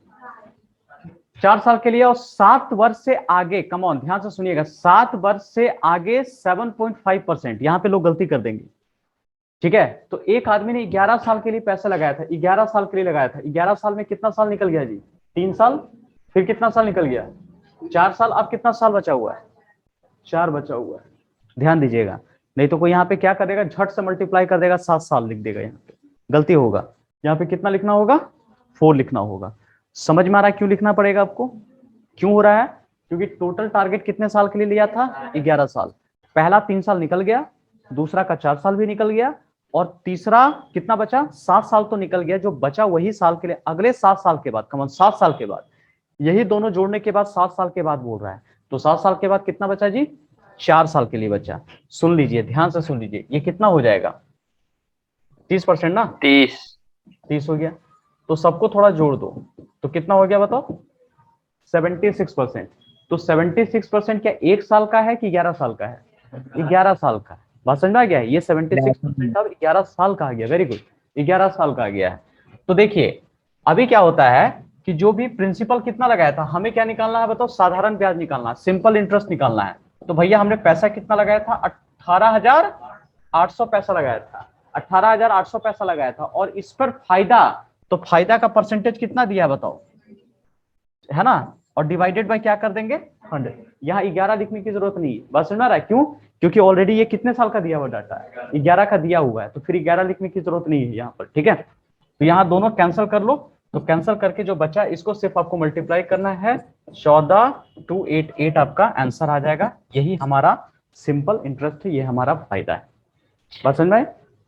4 साल के लिए, और 7 वर्ष से आगे, कम ऑन ध्यान से सुनिएगा, 7 वर्ष से आगे 7.5%। यहां पे लोग गलती कर देंगे, ठीक है। तो एक आदमी ने 11 साल के लिए पैसा लगाया था, 11 साल के लिए लगाया था, 11 साल में कितना साल निकल गया जी, 3 साल, फिर कितना साल निकल गया 4 साल, अब कितना साल बचा हुआ है 4 बचा हुआ है। ध्यान दीजिएगा, नहीं तो कोई यहाँ पे क्या करेगा, झट से मल्टीप्लाई कर देगा, 7 साल लिख देगा, यहाँ पे गलती होगा। यहाँ पे कितना लिखना होगा 4 लिखना होगा। समझ में आ रहा है क्यों लिखना पड़ेगा आपको, क्यों हो रहा है, क्योंकि टोटल टारगेट कितने साल के लिए लिया था 11 साल। पहला 3 साल निकल गया, दूसरा का 4 साल भी निकल गया, और तीसरा कितना बचा 7 साल तो निकल गया, जो बचा वही साल के लिए अगले 7 साल के बाद, कम 7 साल के बाद, यही दोनों जोड़ने के बाद 7 साल के बाद बोल रहा है। तो 7 साल के बाद कितना बचा जी 4 साल के लिए बचा। सुन लीजिए, ध्यान से सुन लीजिए, ये कितना हो जाएगा 30% ना, 30 हो गया। तो सबको थोड़ा जोड़ दो, तो कितना हो गया बताओ 76%। तो 76% क्या 1 साल का है कि 11 साल का है, 11 साल का है। बात समझ में आ गया है, ये 76% अब 11 साल का आ गया। वेरी गुड, 11 साल का आ गया है। तो देखिए अभी क्या होता है कि जो भी प्रिंसिपल कितना लगाया था, हमें क्या निकालना है बताओ, साधारण ब्याज निकालना है, सिंपल इंटरेस्ट निकालना है। तो भैया हमने पैसा कितना लगाया था 18,800 पैसा लगाया था, 18,800 पैसा लगाया था, और इस पर फायदा, तो फायदा का परसेंटेज कितना दिया बताओ, है ना, और डिवाइडेड बाय क्या कर देंगे 100। यहाँ 11 लिखने की जरूरत नहीं है, बस समझ में आ रहा है क्यों, क्योंकि ऑलरेडी ये कितने साल का दिया हुआ डाटा है 11 का दिया हुआ है, तो फिर 11 लिखने की जरूरत नहीं है यहाँ पर, ठीक है। तो यहाँ दोनों कैंसिल कर लो, तो कैंसिल करके जो बचा इसको सिर्फ आपको मल्टीप्लाई करना है, 14,288 आपका आंसर आ जाएगा। यही हमारा सिंपल इंटरेस्ट है, ये हमारा फायदा है। बात समझ में आए?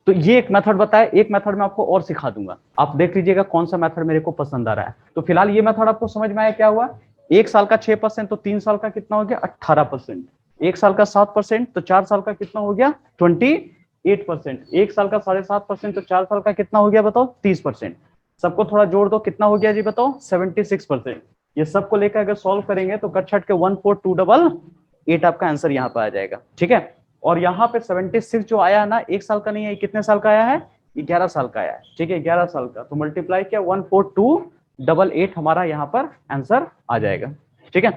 तो ये एक मेथड बताया, एक मेथड मैं आपको और सिखा दूंगा, आप देख लीजिएगा कौन सा मेथड मेरे को पसंद आ रहा है। तो फिलहाल ये मेथड आपको समझ में आया क्या हुआ, 1 साल का 6%, तो 3 साल का कितना हो गया 18%, 1 साल का 7%, तो 4 साल का कितना हो गया 28%, 1 साल का 7.5%, तो 4 साल का कितना हो गया बताओ 30%। सबको थोड़ा जोड़ दो, कितना हो गया जी बताओ 76%। ये सबको लेकर अगर सॉल्व करेंगे तो कट छट के 14,288 आपका आंसर यहाँ पर आ जाएगा, ठीक है। और यहाँ पे 76 जो आया है ना, 1 साल का नहीं है, कितने साल का आया है 11 साल का आया है, ठीक है 11 साल का। तो मल्टीप्लाई किया 14,288 हमारा यहाँ पर आंसर आ जाएगा, ठीक है।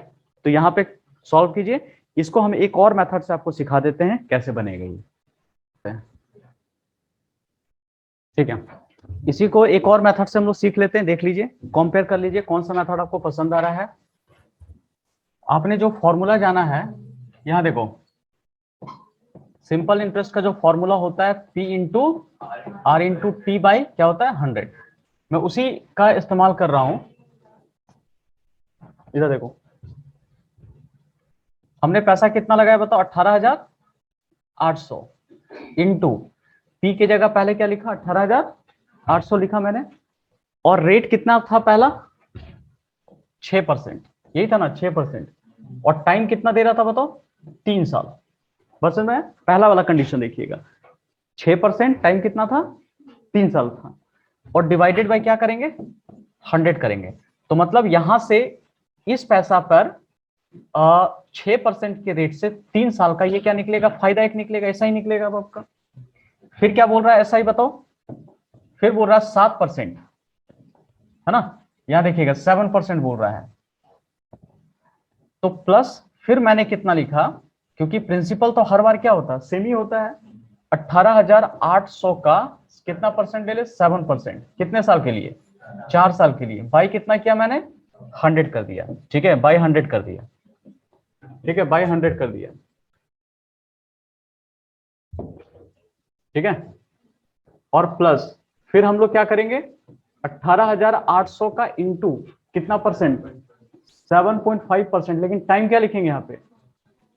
तो यहाँ पे सॉल्व कीजिए, इसको हम एक और मेथड से आपको सिखा देते हैं कैसे बनेगा ये, ठीक है। इसी को एक और मेथड से हम लोग सीख लेते हैं, देख लीजिए, कंपेयर कर लीजिए कौन सा मेथड आपको पसंद आ रहा है। आपने जो फॉर्मूला जाना है, यहाँ देखो सिंपल इंटरेस्ट का जो फॉर्मूला होता है P into R into T by क्या होता है 100, मैं उसी का इस्तेमाल कर रहा हूं। इधर देखो हमने पैसा कितना लगाया बताओ 18,800 इंटू P की जगह पहले क्या लिखा 18,800 लिखा मैंने, और रेट कितना था पहला 6%, यही था ना 6%, और टाइम कितना दे रहा था बताओ 3 साल। बस में पहला वाला कंडीशन देखिएगा, 6%, टाइम कितना था 3 साल था, और डिवाइडेड बाय क्या करेंगे 100 करेंगे। तो मतलब यहां से इस पैसा पर 6% के रेट से 3 साल का ये क्या निकलेगा फायदा एक निकलेगा, ऐसा ही निकलेगा अब आपका। फिर क्या बोल रहा है ऐसा ही बताओ, फिर बोल रहा है 7%, है ना, यहां देखिएगा 7% बोल रहा है। तो प्लस फिर मैंने कितना लिखा, क्योंकि प्रिंसिपल तो हर बार क्या होता है सेम ही होता है, 18,800 का कितना परसेंट ले ले 7%, कितने साल के लिए 4 साल के लिए, बाई कितना किया मैंने 100 कर दिया, ठीक है बाई 100 कर दिया, ठीक है बाई 100 कर दिया, ठीक है। और प्लस फिर हम लोग क्या करेंगे 18,800 का इंटू कितना परसेंट 7.5%, लेकिन टाइम क्या लिखेंगे यहाँ पे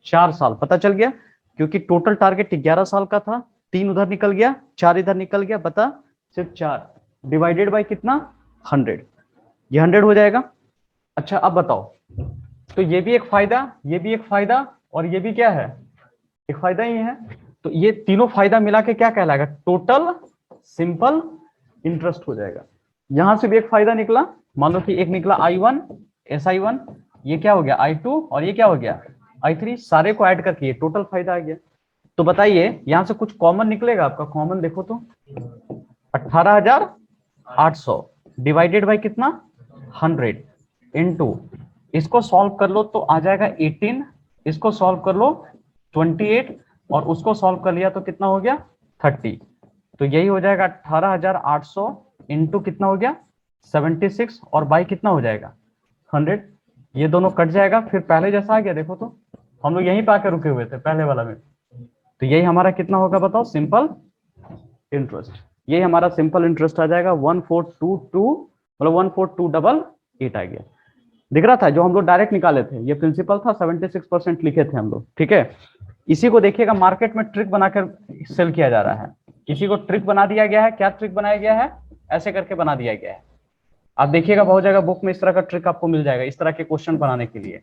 4 साल, पता चल गया, क्योंकि टोटल टारगेट 11 साल का था, 3 उधर निकल गया 4 इधर निकल गया, बता सिर्फ 4, डिवाइडेड बाय कितना 100, ये 100 हो जाएगा। अच्छा अब बताओ, तो ये भी एक फायदा, ये भी एक फायदा, और ये भी क्या है एक फायदा ही है, तो ये तीनों फायदा मिला के क्या कहलाएगा टोटल सिंपल इंटरेस्ट हो जाएगा। यहां से भी एक फायदा निकला, मान लो कि एक निकला I1 SI1, ये क्या हो गया I2, और ये क्या हो गया I3, सारे को ऐड करके टोटल फायदा आ गया। तो बताइए यहां से कुछ कॉमन निकलेगा आपका, कॉमन देखो तो 18,800, डिवाइडेड बाई कितना 100 इनटू, इसको सॉल्व कर लो तो आ जाएगा 18, इसको सॉल्व कर लो 28 और उसको सॉल्व कर लिया तो कितना हो गया 30। तो यही हो जाएगा 18,800 इंटू कितना हो गया 76 और बाई कितना हो जाएगा 100। ये दोनों कट जाएगा, फिर पहले जैसा आ गया। देखो तो हम लोग यहीं पे आके रुके हुए थे पहले वाला में। तो यही हमारा कितना होगा बताओ सिंपल इंटरेस्ट। यही हमारा सिंपल इंटरेस्ट आ जाएगा 1422, मतलब 142888 आ गया। दिख रहा था जो हम लोग डायरेक्ट निकाले थे, ये प्रिंसिपल था 76% लिखे थे हम लोग। ठीक है, इसी को देखिएगा मार्केट में ट्रिक बनाकर सेल किया जा रहा है। इसी को ट्रिक बना दिया गया है। क्या ट्रिक बनाया गया है, ऐसे करके बना दिया गया है। आप देखिएगा बहुत जगह बुक में इस तरह का ट्रिक आपको मिल जाएगा इस तरह के क्वेश्चन बनाने के लिए।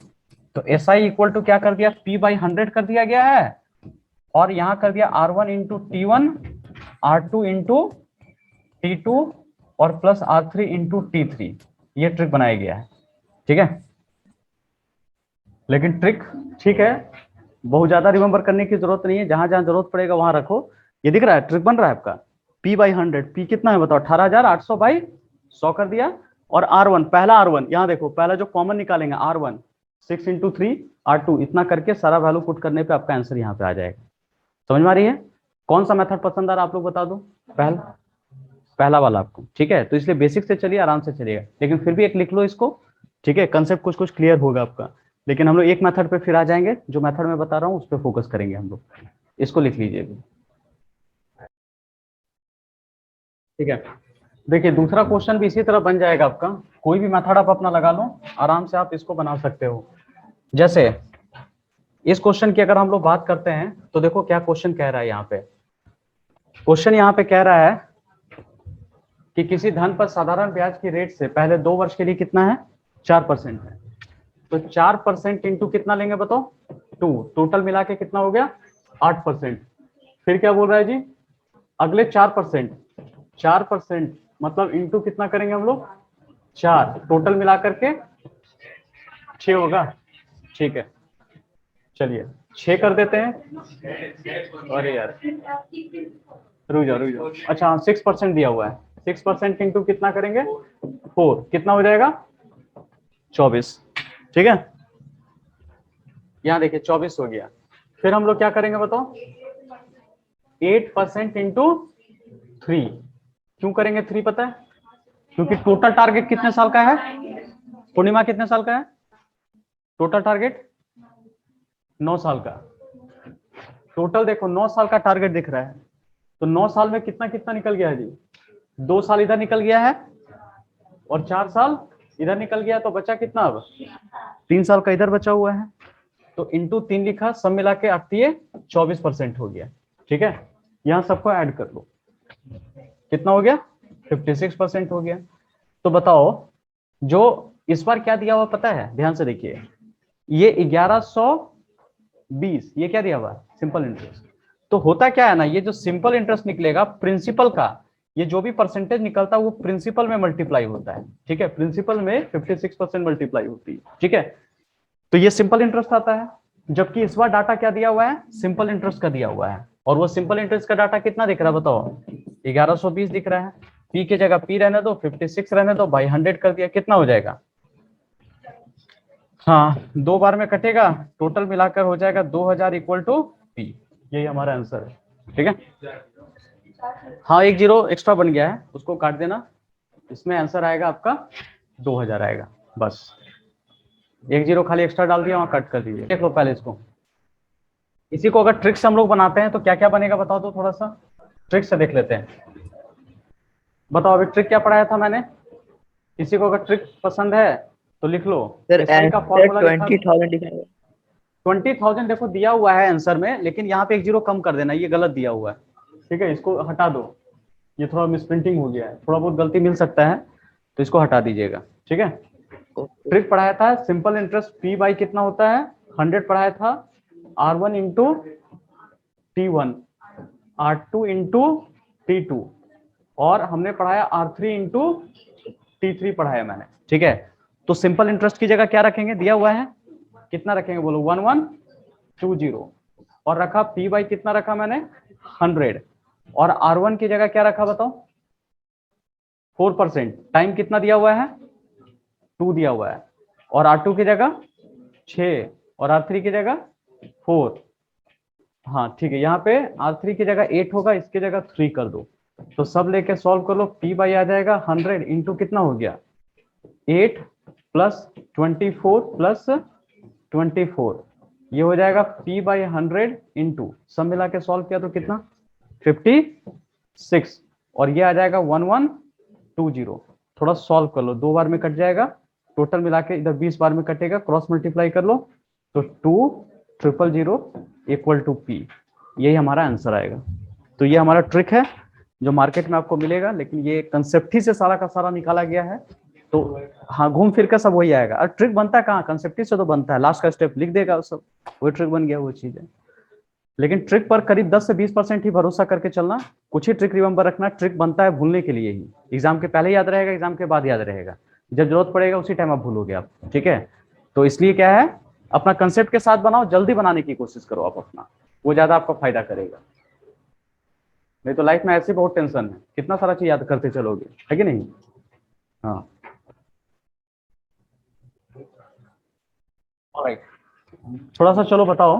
तो SI इक्वल टू क्या कर दिया P/100 कर दिया गया है, और यहां कर दिया R1 into T1, R2 into T2 और प्लस R3 इंटू T3। ये ट्रिक बनाया गया है। ठीक है, लेकिन ट्रिक ठीक है, बहुत ज्यादा रिमेंबर करने की जरूरत नहीं है, जहां जहां जरूरत पड़ेगा वहां रखो। ये दिख रहा है ट्रिक बन रहा है आपका P/100। P कितना है बताओ 18,800 बाई 100 कर दिया। और R1, पहला R1 यहाँ देखो, पहला जो कॉमन निकालेंगे R1 6 इंटू 3 R2, इतना करके सारा वैल्यू पुट करने पे आपका आंसर यहाँ पे आ जाएगा। समझ में आ रही है? कौन सा मेथड पसंद आ रहा है आप लोग बता दो। पहला वाला आपको ठीक है, तो इसलिए बेसिक से चलिए, आराम से चलिएगा, लेकिन फिर भी एक लिख लो इसको। ठीक है, कंसेप्ट कुछ कुछ क्लियर होगा आपका। लेकिन हम लोग एक मेथड पे फिर आ जाएंगे, जो मेथड मैं बता रहा हूँ उस पर फोकस करेंगे हम लोग। इसको लिख लीजिए। ठीक है, देखिए दूसरा क्वेश्चन भी इसी तरह बन जाएगा आपका। कोई भी मेथड आप अपना लगा लो, आराम से आप इसको बना सकते हो। जैसे इस क्वेश्चन की अगर हम लोग बात करते हैं तो देखो क्या क्वेश्चन कह रहा है यहाँ पे। क्वेश्चन यहाँ पे कह रहा है कि किसी धन पर साधारण ब्याज की रेट से पहले 2 वर्ष के लिए कितना है 4% है। तो 4% इंटू कितना लेंगे बताओ 2, टोटल मिला के कितना हो गया 8%। फिर क्या बोल रहा है जी, अगले 4%, 4% मतलब इंटू कितना करेंगे हम लोग 4, टोटल मिला करके 6 होगा। ठीक है, चलिए 6 कर देते हैं। अरे यार रुक जाओ, अच्छा 6% दिया हुआ है, 6% इंटू कितना करेंगे 4, कितना हो जाएगा 24। ठीक है, यहाँ देखिए 24 हो गया। फिर हम लोग क्या करेंगे बताओ 8% इंटू 3। क्यों करेंगे 3 पता है, क्योंकि टोटल टारगेट कितने साल का है पूर्णिमा, कितने साल का है टोटल टारगेट 9 साल का। टोटल देखो 9 साल का टारगेट दिख रहा है, तो 9 साल में कितना कितना निकल गया है जी, 2 साल इधर निकल गया है और 4 साल इधर निकल गया, तो बचा कितना अब 3 साल का इधर बचा हुआ है। तो इंटू 3 लिखा, सब मिला के आती है 24% हो गया। ठीक है, यहाँ सबको ऐड कर लो, कितना हो गया 56% हो गया। तो बताओ जो इस बार क्या दिया हुआ पता है, ध्यान से देखिए, ये 1120, ये क्या दिया हुआ सिंपल इंटरेस्ट। तो होता क्या है ना, ये जो सिंपल इंटरेस्ट निकलेगा प्रिंसिपल का, ये जो भी परसेंटेज निकलता है वो प्रिंसिपल में मल्टीप्लाई होता है। ठीक है, प्रिंसिपल में 56% मल्टीप्लाई होती है। ठीक है, तो ये सिंपल इंटरेस्ट आता है। जबकि इस बार डाटा क्या दिया हुआ है सिंपल इंटरेस्ट का दिया हुआ है, और वो सिंपल इंटरेस्ट का डाटा कितना दिख रहा है बताओ 1120 दिख रहा है। पी की जगह पी रहने दो, 56 रहने दो, बाई 100 कर दिया, कितना हो जाएगा, हाँ 2 बार में कटेगा, टोटल मिलाकर हो जाएगा 2000 इक्वल टू पी। यही हमारा आंसर है। ठीक है, हाँ 1 जीरो एक्स्ट्रा बन गया है, उसको काट देना, इसमें आंसर आएगा आपका 2000 आएगा। बस 1 जीरो खाली एक्स्ट्रा डाल दिया, वहां कट कर दीजिए। देख लो पहले इसको, इसी को अगर ट्रिक से हम लोग बनाते हैं तो क्या क्या बनेगा बताओ तो, थोड़ा सा ट्रिक से देख लेते हैं। बताओ अभी ट्रिक क्या पढ़ाया था मैंने, किसी को अगर ट्रिक पसंद है तो लिख लो। सर SI का फॉर्मूला 20,000 दिखाएगा। 20,000 देखो दिया हुआ है आंसर में, लेकिन यहाँ पे 1 जीरो कम कर देना, ये गलत दिया हुआ है। ठीक है, इसको हटा दो, ये थोड़ा मिसप्रिंटिंग हो गया है, थोड़ा बहुत गलती मिल सकता है, तो इसको हटा दीजिएगा। ठीक है, ट्रिक पढ़ाया था सिंपल इंटरेस्ट P बाई कितना होता है 100 पढ़ाया था, R1 into T1, R2 into T2, और हमने पढ़ाया R3 इंटू T3 पढ़ाया मैंने। ठीक है, तो सिंपल इंटरेस्ट की जगह क्या रखेंगे, दिया हुआ है कितना रखेंगे बोलो 1120, और रखा P बाई कितना रखा मैंने 100, और R1 की जगह क्या रखा बताओ 4%, टाइम कितना दिया हुआ है 2 दिया हुआ है, और R2 की जगह 6 और R3 की जगह 4। हाँ ठीक है, यहाँ पे R3 की जगह 8 होगा, इसकी जगह 3 कर दो, तो सब लेके सॉल्व कर लो। P बाई आ जाएगा 100 इंटू कितना हो गया 8 प्लस 24 प्लस 24, ये हो जाएगा P बाई 100 इंटू सब मिला के सॉल्व किया तो कितना 56, और ये आ जाएगा 1120। थोड़ा सॉल्व कर लो, 2 बार में कट जाएगा, टोटल मिला के इधर 20 बार में कटेगा, क्रॉस मल्टीप्लाई कर लो तो 2000 इक्वल टू P, यही हमारा आंसर आएगा। तो ये हमारा ट्रिक है जो मार्केट में आपको मिलेगा, लेकिन ये कंसेप्ट ही से सारा का सारा निकाला गया है। तो हाँ, घूम फिर कर सब वही आएगा। और ट्रिक बनता है कहाँ, कंसेप्ट से तो बनता है, लास्ट का स्टेप लिख देगा वो सब, वही ट्रिक बन गया वो चीज है। लेकिन ट्रिक पर करीब 10 से 20% ही भरोसा करके चलना, कुछ ही ट्रिक रिमेंबर रखना। ट्रिक बनता है भूलने के लिए ही, एग्जाम के पहले याद रहेगा, एग्जाम के बाद याद रहेगा, जब जरूरत पड़ेगा उसी टाइम आप भूलोगे आप, ठीक है। तो इसलिए क्या है, अपना कंसेप्ट के साथ बनाओ, जल्दी बनाने की कोशिश करो आप अपना, वो ज्यादा आपका फायदा करेगा। नहीं तो लाइफ में ऐसी बहुत टेंशन है, कितना सारा चीज याद करते चलोगे, है कि नहीं। हाँ ऑलराइट, थोड़ा सा चलो बताओ,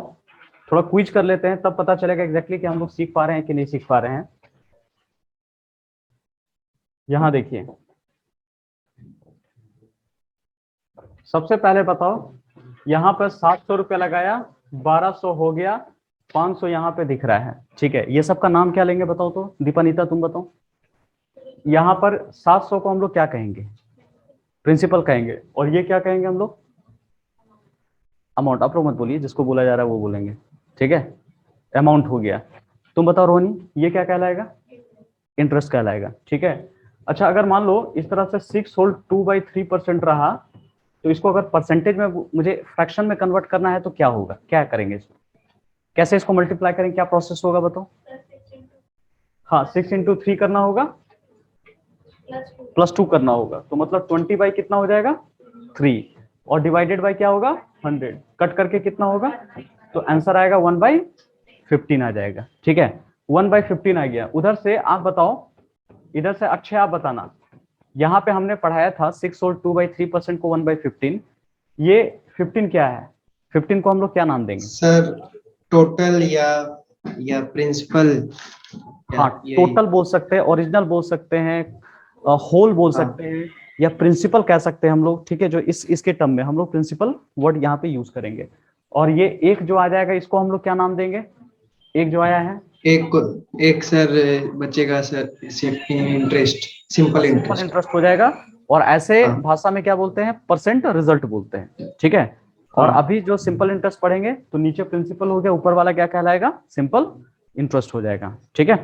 थोड़ा क्विज कर लेते हैं, तब पता चलेगा एग्जैक्टली कि हम लोग सीख पा रहे हैं कि नहीं सीख पा रहे हैं। यहां देखिए, सबसे पहले बताओ, यहाँ पर 700 रुपया लगाया, 1200 हो गया, 500 यहाँ पे दिख रहा है, ठीक है। ये सब का नाम क्या लेंगे बताओ तो, दीपानीता तुम बताओ। यहाँ पर 700 को हम लोग क्या कहेंगे, प्रिंसिपल कहेंगे, और ये क्या कहेंगे हम लोग, अमाउंट। आप लोग मत बोलिए, जिसको बोला जा रहा है वो बोलेंगे, ठीक है। अमाउंट हो गया। तुम बताओ रोहिणी, ये क्या कहलाएगा, इंटरेस्ट कहलाएगा, ठीक है। अच्छा, अगर मान लो इस तरह से 6 होल 2/3% रहा, तो इसको अगर परसेंटेज में मुझे फ्रैक्शन में कन्वर्ट करना है तो क्या होगा, क्या करेंगे इसको, कैसे इसको मल्टीप्लाई करेंगे, क्या प्रोसेस होगा बताओ। हाँ, 6 इंटू 3 करना होगा, +2 करना होगा, तो मतलब 20 बाई कितना हो जाएगा 3, और डिवाइडेड बाई क्या होगा 100, कट करके कितना होगा, तो आंसर आएगा 1/15 आ जाएगा, ठीक है। 1/15 आ गया। उधर से आप बताओ, इधर से अच्छे आप बताना, यहाँ पे हमने पढ़ाया था 6 और 2/3% को 1/15, ये 15 क्या है, 15 को हम लोग क्या नाम देंगे सर, टोटल या प्रिंसिपल। हाँ, टोटल बोल सकते हैं, ओरिजिनल बोल सकते हैं, होल बोल सकते हैं, या प्रिंसिपल कह सकते हैं हम लोग, ठीक है। जो इसके टर्म में हम लोग प्रिंसिपल वर्ड यहाँ पे यूज करेंगे। और ये एक जो आ जाएगा, इसको हम लोग क्या नाम देंगे, एक जो आया है, एक सर बचेगा सर, इंटरेस्ट, सिंपल इंटरेस्ट हो जाएगा। और ऐसे भाषा में क्या बोलते हैं, परसेंट रिजल्ट बोलते हैं, ठीक है। और अभी जो सिंपल इंटरेस्ट पढ़ेंगे तो नीचे प्रिंसिपल हो गया, ऊपर वाला क्या कहलाएगा, सिंपल इंटरेस्ट हो जाएगा, ठीक है।